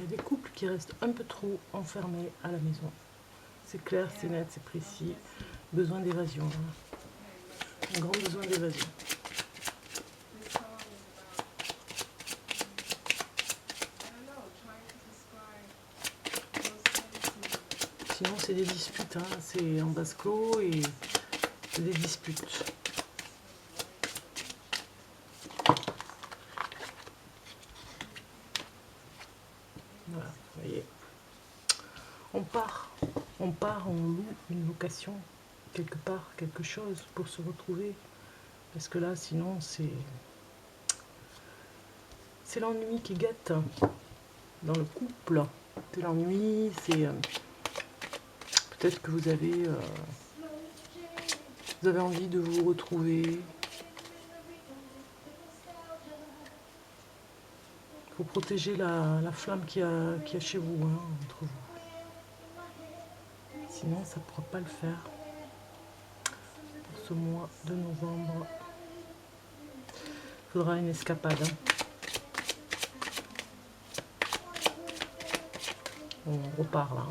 a des couples qui restent un peu trop enfermés à la maison. C'est clair, c'est net, c'est précis. Besoin d'évasion. Hein. Un grand besoin d'évasion. Sinon, c'est des disputes. Hein. C'est en basse clos et c'est des disputes. Voilà, vous voyez. On loue une location, quelque part, quelque chose pour se retrouver. Parce que là, sinon, c'est l'ennui qui guette dans le couple. C'est l'ennui, c'est peut-être que vous avez envie de vous retrouver. Il faut protéger la flamme qu'il y a chez vous, hein, entre vous. Sinon, ça ne pourra pas le faire pour ce mois de novembre. Il faudra une escapade. Hein. On repart là.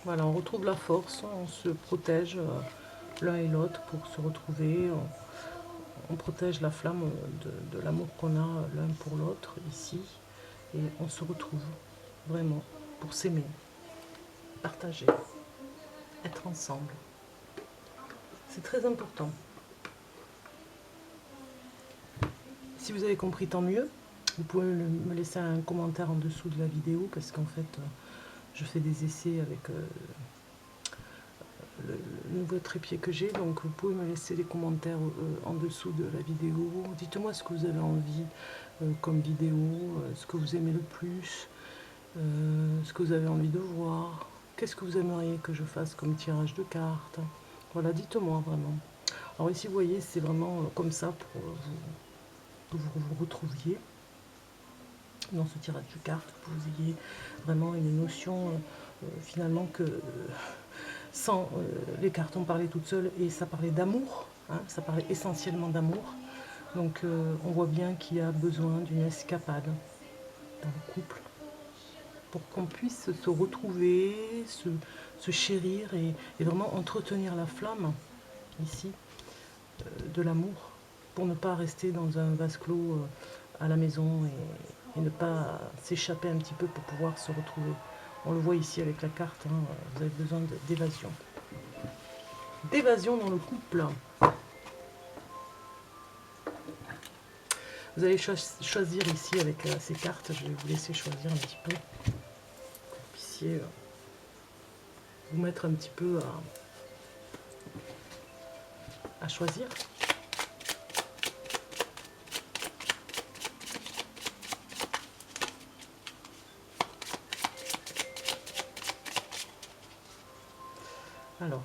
Voilà, on retrouve la force, on se protège l'un et l'autre pour se retrouver. On protège la flamme de l'amour qu'on a l'un pour l'autre ici. Et on se retrouve vraiment pour s'aimer, partager, être ensemble. C'est très important. Si vous avez compris, tant mieux. Vous pouvez me laisser un commentaire en dessous de la vidéo parce qu'en fait, je fais des essais avec le nouveau trépied que j'ai. Donc, vous pouvez me laisser des commentaires en dessous de la vidéo. Dites-moi ce que vous avez envie comme vidéo, ce que vous aimez le plus, ce que vous avez envie de voir. Qu'est-ce que vous aimeriez que je fasse comme tirage de cartes? Voilà, dites-moi vraiment. Alors ici, vous voyez, c'est vraiment comme ça pour que vous vous retrouviez dans ce tirage de cartes, que vous ayez vraiment une notion finalement que sans les cartes ont parlé toutes seules et ça parlait d'amour, hein, ça parlait essentiellement d'amour. Donc on voit bien qu'il y a besoin d'une escapade dans le couple pour qu'on puisse se retrouver, se chérir et vraiment entretenir la flamme ici de l'amour pour ne pas rester dans un vase clos à la maison et ne pas s'échapper un petit peu pour pouvoir se retrouver. On le voit ici avec la carte, hein, vous avez besoin d'évasion. D'évasion dans le couple. Vous allez choisir ici avec ces cartes, je vais vous laisser choisir un petit peu. Que vous puissiez vous mettre un petit peu à choisir. Alors,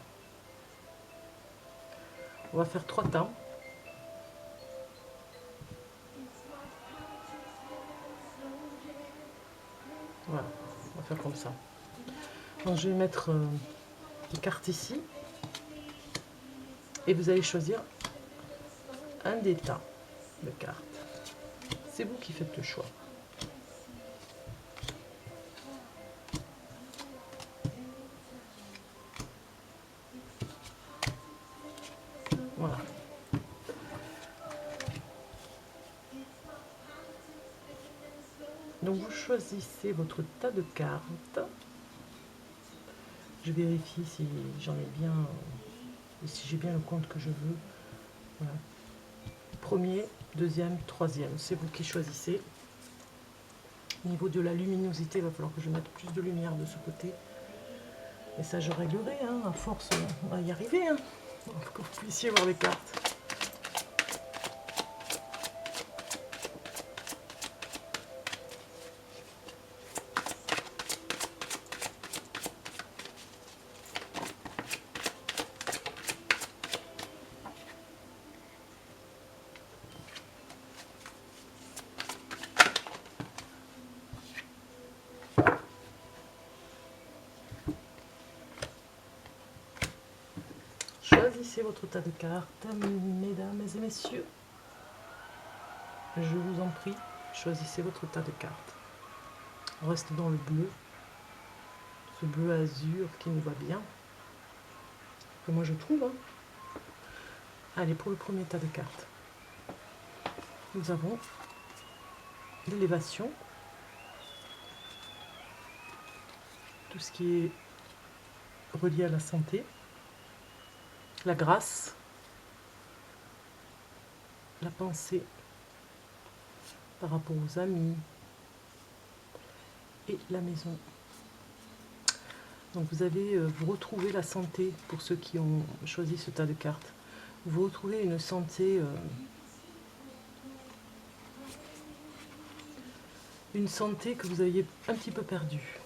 on va faire 3 temps. Voilà, on va faire comme ça. Donc, je vais mettre les cartes ici. Et vous allez choisir un des tas de cartes. C'est vous qui faites le choix. Voilà. Donc vous choisissez votre tas de cartes. Je vérifie si j'en ai bien, si j'ai bien le compte que je veux. Voilà. Premier, deuxième, troisième, c'est vous qui choisissez. Au niveau de la luminosité, il va falloir que je mette plus de lumière de ce côté. Et ça, je réglerai, hein, à force, on va y arriver, hein, pour que vous puissiez voir les cartes. Choisissez votre tas de cartes, mesdames et messieurs. Je vous en prie, choisissez votre tas de cartes. On reste dans le bleu, ce bleu azur qui nous va bien. Que moi je trouve. Hein. Allez, pour le premier tas de cartes, nous avons l'élévation. Tout ce qui est relié à la santé, la grâce, la pensée par rapport aux amis et la maison. Donc vous retrouvez la santé pour ceux qui ont choisi ce tas de cartes. Vous retrouvez une santé, que vous aviez un petit peu perdue.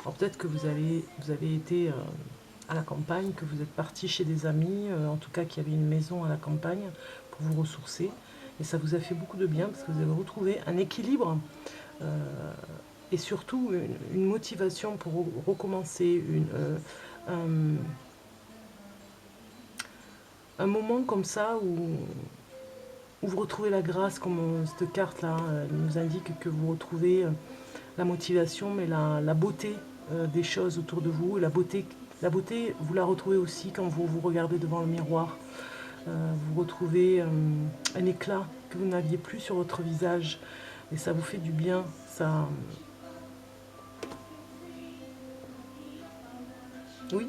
Alors peut-être que vous avez été à la campagne, que vous êtes parti chez des amis, en tout cas qu'il y avait une maison à la campagne pour vous ressourcer. Et ça vous a fait beaucoup de bien parce que vous avez retrouvé un équilibre et surtout une motivation pour recommencer, un moment comme ça où vous retrouvez la grâce, comme cette carte-là nous indique que vous retrouvez la motivation, mais la beauté des choses autour de vous. Et la beauté, vous la retrouvez aussi quand vous vous regardez devant le miroir. Vous retrouvez un éclat que vous n'aviez plus sur votre visage. Et ça vous fait du bien. Oui,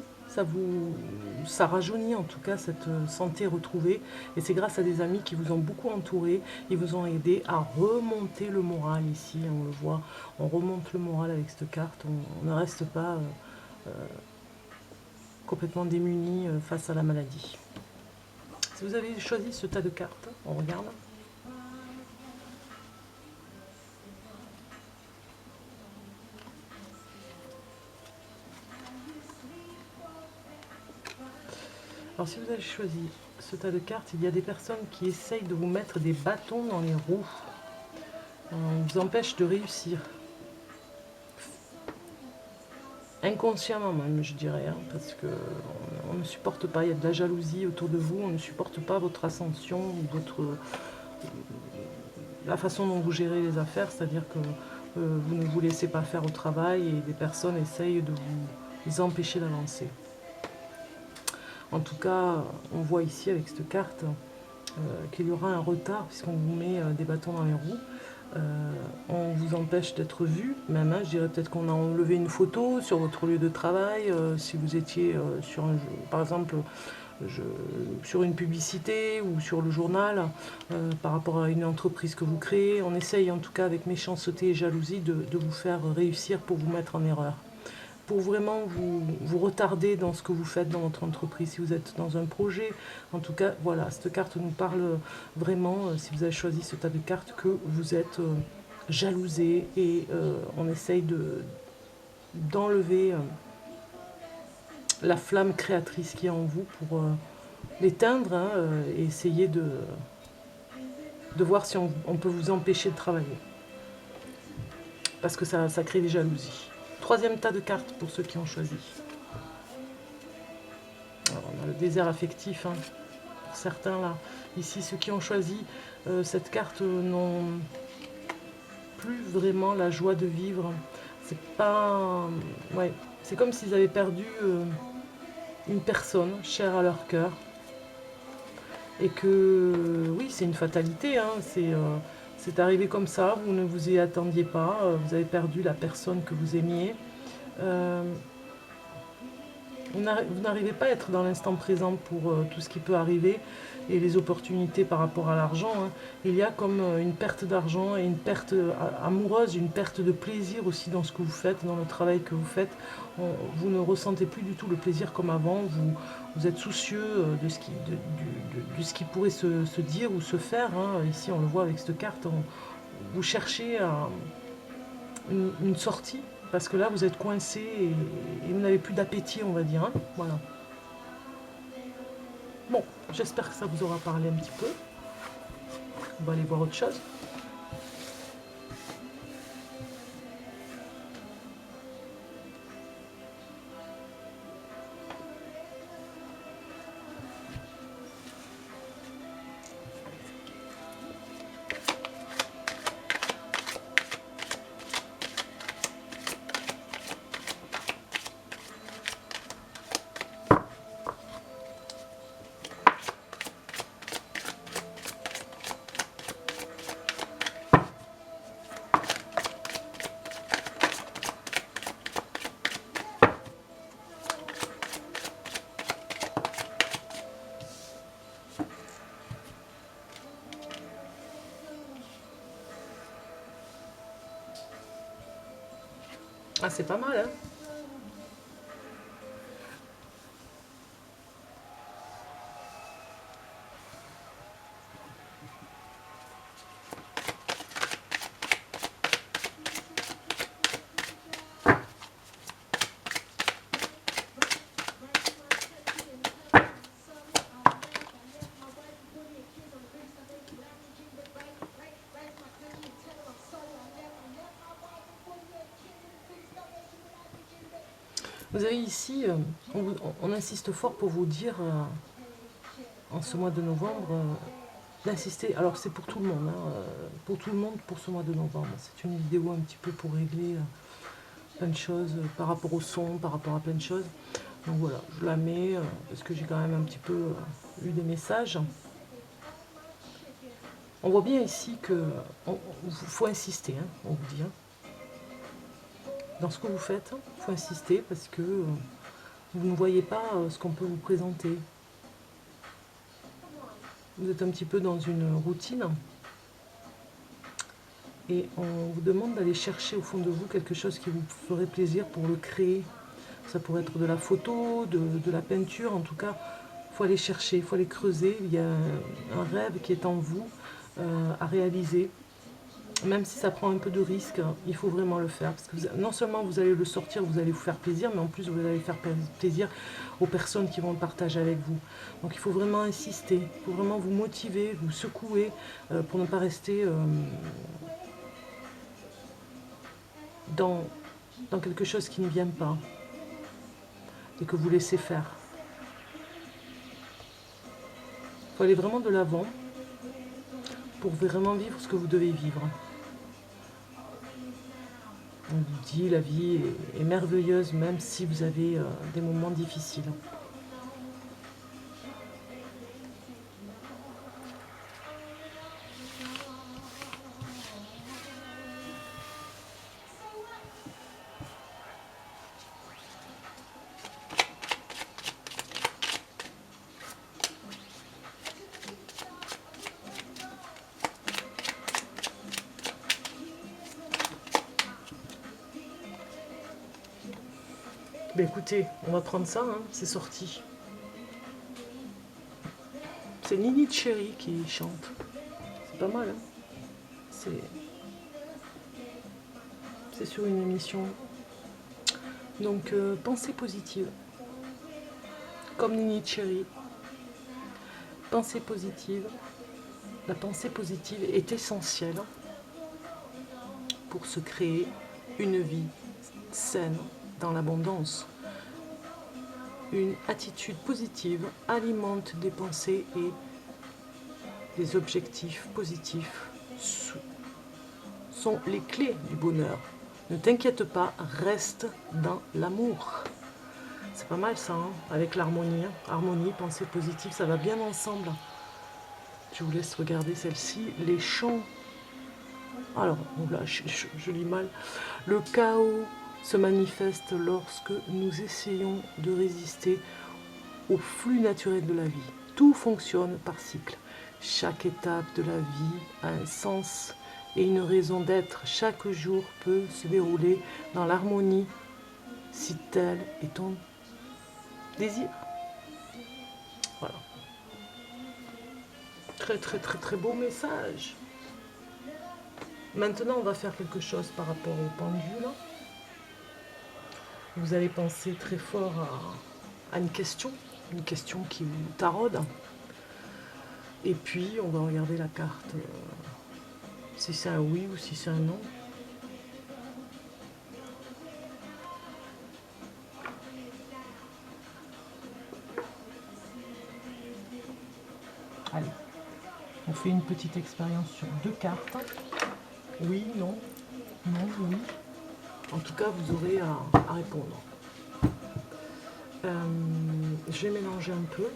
ça rajeunit en tout cas cette santé retrouvée. Et c'est grâce à des amis qui vous ont beaucoup entouré. Ils vous ont aidé à remonter le moral ici. On le voit, on remonte le moral avec cette carte. On ne reste pas complètement démuni face à la maladie. Si vous avez choisi ce tas de cartes, on regarde. Alors si vous avez choisi ce tas de cartes, il y a des personnes qui essayent de vous mettre des bâtons dans les roues. On vous empêche de réussir. Inconsciemment même, je dirais, hein, parce que on ne supporte pas, il y a de la jalousie autour de vous, on ne supporte pas votre ascension, la façon dont vous gérez les affaires, c'est-à-dire que vous ne vous laissez pas faire au travail et des personnes essayent de vous empêcher d'avancer. En tout cas, on voit ici avec cette carte qu'il y aura un retard puisqu'on vous met des bâtons dans les roues. On vous empêche d'être vu, même, hein, je dirais peut-être qu'on a enlevé une photo sur votre lieu de travail, si vous étiez sur un, par exemple sur une publicité ou sur le journal, par rapport à une entreprise que vous créez. On essaye en tout cas avec méchanceté et jalousie de vous faire réussir pour vous mettre en erreur. Pour vraiment vous retarder dans ce que vous faites dans votre entreprise, si vous êtes dans un projet. En tout cas, voilà, cette carte nous parle vraiment, si vous avez choisi ce tas de cartes, que vous êtes jalousé et on essaye d'enlever la flamme créatrice qui est en vous pour l'éteindre hein, et essayer de voir si on peut vous empêcher de travailler. Parce que ça crée des jalousies. Troisième tas de cartes pour ceux qui ont choisi. Alors, on a le désert affectif, hein, pour certains là. Ici, ceux qui ont choisi cette carte n'ont plus vraiment la joie de vivre. C'est pas... ouais, c'est comme s'ils avaient perdu une personne chère à leur cœur. Et que, oui, c'est une fatalité, hein, c'est arrivé comme ça, vous ne vous y attendiez pas, vous avez perdu la personne que vous aimiez. Vous n'arrivez pas à être dans l'instant présent pour tout ce qui peut arriver et les opportunités par rapport à l'argent. Hein. Il y a comme une perte d'argent et une perte amoureuse, une perte de plaisir aussi dans ce que vous faites, dans le travail que vous faites. Vous ne ressentez plus du tout le plaisir comme avant. Vous êtes soucieux de ce qui pourrait se dire ou se faire. Hein. Ici, on le voit avec cette carte. Vous cherchez une sortie. Parce que là, vous êtes coincé et vous n'avez plus d'appétit, on va dire. Hein, voilà. Bon, j'espère que ça vous aura parlé un petit peu. On va aller voir autre chose. Ah, c'est pas mal, hein? Vous avez ici, on insiste fort pour vous dire, en ce mois de novembre, d'insister. Alors c'est pour tout le monde, hein, pour tout le monde pour ce mois de novembre. C'est une vidéo un petit peu pour régler plein de choses par rapport au son, par rapport à plein de choses. Donc voilà, je la mets parce que j'ai quand même un petit peu eu des messages. On voit bien ici que faut insister, hein, on vous dit. Hein. Dans ce que vous faites, il faut insister parce que vous ne voyez pas ce qu'on peut vous présenter. Vous êtes un petit peu dans une routine et on vous demande d'aller chercher au fond de vous quelque chose qui vous ferait plaisir pour le créer. Ça pourrait être de la photo, de la peinture, en tout cas, il faut aller chercher, il faut aller creuser. Il y a un rêve qui est en vous à réaliser. Même si ça prend un peu de risque, il faut vraiment le faire. Parce que non seulement vous allez le sortir, vous allez vous faire plaisir, mais en plus vous allez faire plaisir aux personnes qui vont le partager avec vous. Donc il faut vraiment insister, il faut vraiment vous motiver, vous secouer pour ne pas rester dans quelque chose qui ne vient pas et que vous laissez faire. Il faut aller vraiment de l'avant pour vraiment vivre ce que vous devez vivre. On vous dit, la vie est merveilleuse même si vous avez des moments difficiles. Ben écoutez, on va prendre ça, hein, c'est sorti. C'est Nini Cherry qui chante. C'est pas mal, hein. C'est sur une émission. Donc, pensée positive. Comme Nini Cherry. Pensée positive. La pensée positive est essentielle pour se créer une vie saine dans l'abondance. Une attitude positive alimente des pensées et des objectifs positifs sont les clés du bonheur. Ne t'inquiète pas, reste dans l'amour. C'est pas mal ça, hein, avec l'harmonie. Hein. Harmonie, pensée positive, ça va bien ensemble. Je vous laisse regarder celle-ci. Les chants. Alors, là, je lis mal. Le chaos se manifeste lorsque nous essayons de résister au flux naturel de la vie. Tout fonctionne par cycle. Chaque étape de la vie a un sens et une raison d'être. Chaque jour peut se dérouler dans l'harmonie si tel est ton désir. Voilà. Très très très très beau message. Maintenant, on va faire quelque chose par rapport au pendule. Vous allez penser très fort à une question qui vous taraude. Et puis, on va regarder la carte, si c'est un oui ou si c'est un non. Allez, on fait une petite expérience sur 2 cartes. Oui, non, non, oui. En tout cas, vous aurez à répondre. Je vais mélanger un peu.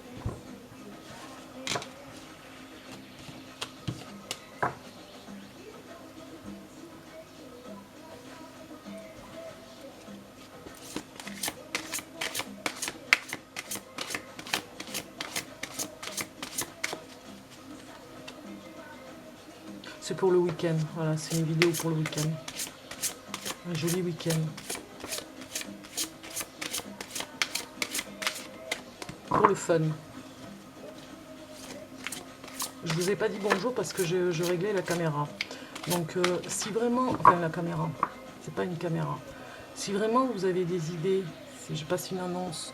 C'est pour le week-end. Voilà, c'est une vidéo pour le week-end. Un joli week-end. pour le fun. Je vous ai pas dit bonjour parce que je réglais la caméra. Donc si vraiment, enfin la caméra, c'est pas une caméra. Si vraiment vous avez des idées, si je passe une annonce,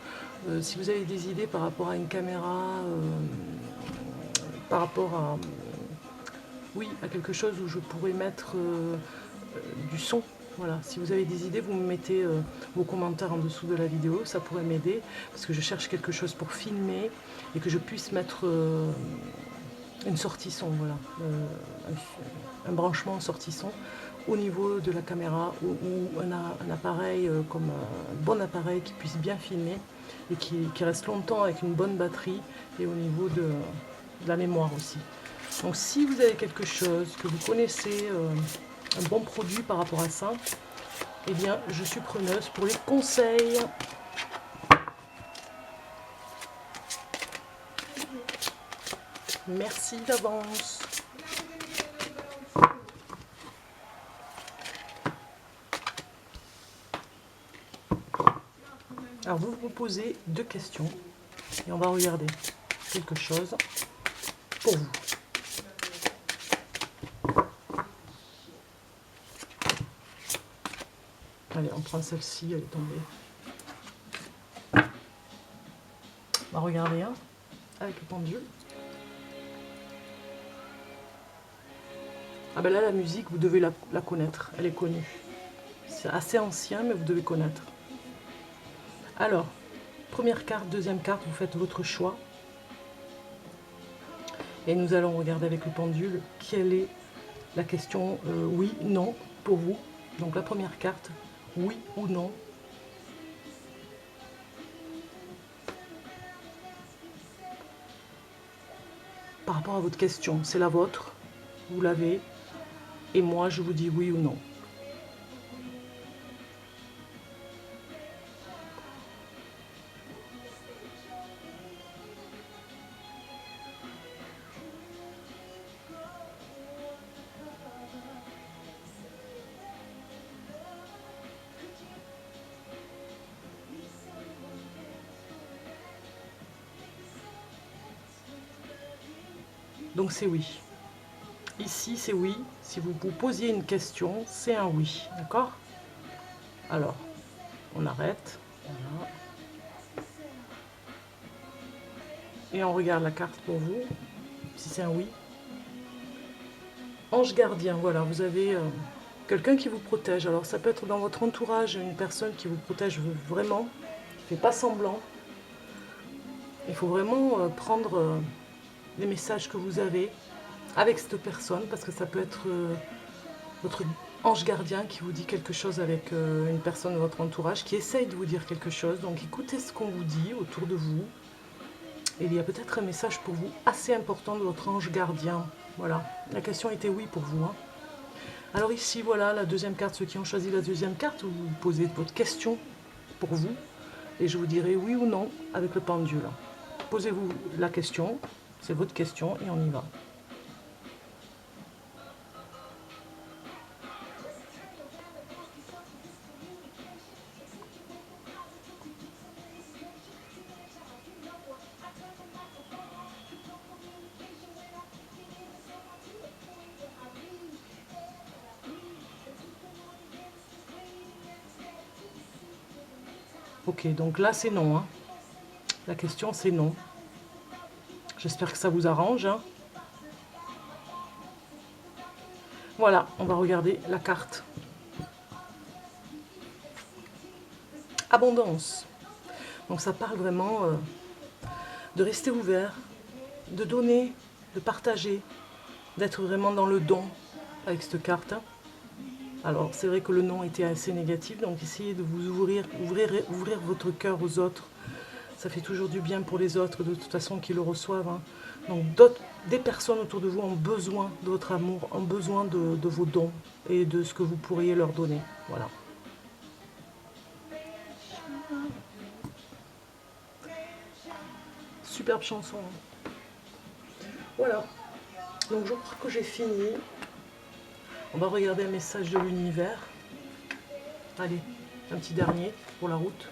si vous avez des idées par rapport à une caméra, par rapport à, oui, à quelque chose où je pourrais mettre du son. Voilà, si vous avez des idées, vous me mettez vos commentaires en dessous de la vidéo, ça pourrait m'aider parce que je cherche quelque chose pour filmer et que je puisse mettre une sortie son, voilà, un branchement sortie son au niveau de la caméra ou un appareil comme un bon appareil qui puisse bien filmer et qui reste longtemps avec une bonne batterie et au niveau de la mémoire aussi. Donc si vous avez quelque chose, que vous connaissez, un bon produit par rapport à ça, eh bien je suis preneuse pour les conseils. Merci d'avance. Alors vous vous posez 2 questions et on va regarder quelque chose pour vous. Allez, on prend celle-ci, elle est tombée. On va regarder hein, avec le pendule. Ah ben là, la musique, vous devez la connaître, elle est connue. C'est assez ancien, mais vous devez connaître. Alors, première carte, deuxième carte, vous faites votre choix. Et nous allons regarder avec le pendule quelle est la question oui, non pour vous. Donc la première carte, oui ou non. Par rapport à votre question, c'est la vôtre, vous l'avez, et moi je vous dis oui ou non. Donc c'est oui. Ici c'est oui. Si vous vous posiez une question, c'est un oui. D'accord? Alors, on arrête. Voilà. Et on regarde la carte pour vous. Si c'est un oui. Ange gardien, voilà, vous avez quelqu'un qui vous protège. Alors ça peut être dans votre entourage, une personne qui vous protège vraiment, qui ne fait pas semblant. Il faut vraiment prendre les messages que vous avez avec cette personne, parce que ça peut être votre ange gardien qui vous dit quelque chose avec une personne de votre entourage, qui essaye de vous dire quelque chose. Donc écoutez ce qu'on vous dit autour de vous. Et il y a peut-être un message pour vous assez important de votre ange gardien. Voilà, la question était oui pour vous. Hein. Alors ici, voilà, la deuxième carte. Ceux qui ont choisi la deuxième carte, vous posez votre question pour vous. Et je vous dirai oui ou non avec le pendule. Posez-vous la question, c'est votre question et on y va. Ok, donc là c'est non. Hein. La question c'est non. J'espère que ça vous arrange. Hein. Voilà, on va regarder la carte. Abondance. Donc ça parle vraiment de rester ouvert, de donner, de partager, d'être vraiment dans le don avec cette carte. Alors c'est vrai que le non était assez négatif, donc essayez de vous ouvrir votre cœur aux autres. Ça fait toujours du bien pour les autres, de toute façon, qui le reçoivent. Hein. Donc des personnes autour de vous ont besoin de votre amour, ont besoin de vos dons et de ce que vous pourriez leur donner. Voilà. Superbe chanson. Voilà. Donc je crois que j'ai fini. On va regarder un message de l'univers. Allez, un petit dernier pour la route.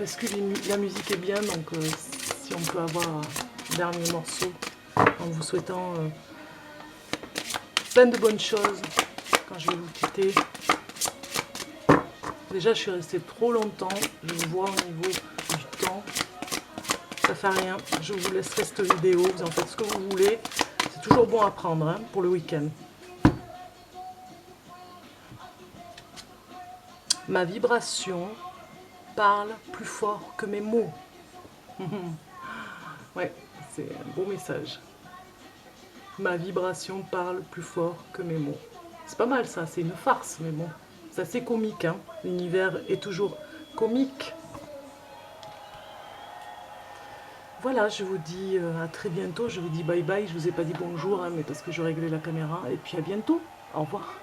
parce que la musique est bien, donc si on peut avoir un dernier morceau en vous souhaitant plein de bonnes choses quand je vais vous quitter. Déjà, je suis restée trop longtemps, je vous vois au niveau du temps. Ça fait rien, je vous laisserai cette vidéo, vous en faites ce que vous voulez. C'est toujours bon à prendre hein, pour le week-end. Ma vibration parle plus fort que mes mots. Ouais, c'est un beau message. Ma vibration parle plus fort que mes mots. C'est pas mal ça, c'est une farce, mais bon, c'est assez comique. Hein. L'univers est toujours comique. Voilà, je vous dis à très bientôt, je vous dis bye bye, je vous ai pas dit bonjour, hein, mais parce que je réglais la caméra, et puis à bientôt, au revoir.